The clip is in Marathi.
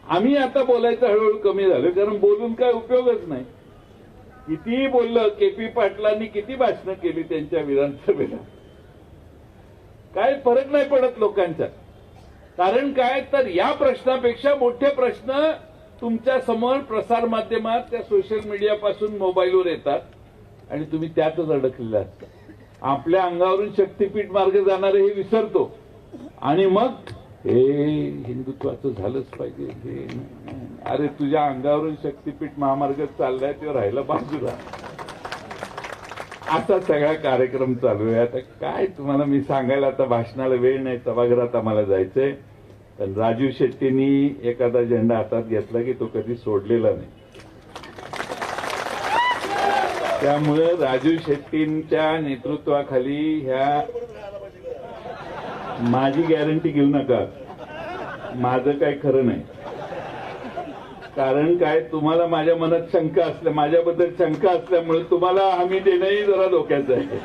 आम्ही आता बोलायचं हळूहळू कमी झालं, कारण बोलून काय उपयोगच नाही. कितीही बोललं, केपी पाटलांनी किती भाषणं केली त्यांच्या विधानसभेला, काय फरक नाही पडत लोकांच्या. कारण काय तर या प्रश्नापेक्षा मोठे प्रश्न तुमच्या समोर प्रसार माध्यमात, त्या सोशल मीडियापासून मोबाईलवर येतात आणि तुम्ही त्यातच अडकलेले असता. आपल्या अंगावरून शक्तीपीठ मार्ग जाणारे हे विसरतो आणि मग हे हिंदुत्वाचं झालंच पाहिजे. हे अरे तुझ्या अंगावरून शक्तीपीठ महामार्ग चाललाय तेव्हा राहिला बाजूला. असा सगळा कार्यक्रम चालू आहे. आता काय तुम्हाला मी सांगायला, आता भाषणाला वेळ नाही, सभागृहात आम्हाला जायचंय. पण राजू शेट्टींनी एखादा झेंडा हातात घेतला की तो कधी सोडलेला नाही. त्यामुळे राजू शेट्टींच्या नेतृत्वाखाली ह्या, माझी गॅरंटी घेऊ नका, माझं काय खरं नाही. कारण काय, तुम्हाला माझ्या मनात शंका असल्या, माझ्याबद्दल शंका असल्यामुळे तुम्हाला हमी देणंही जरा धोक्याचं आहे.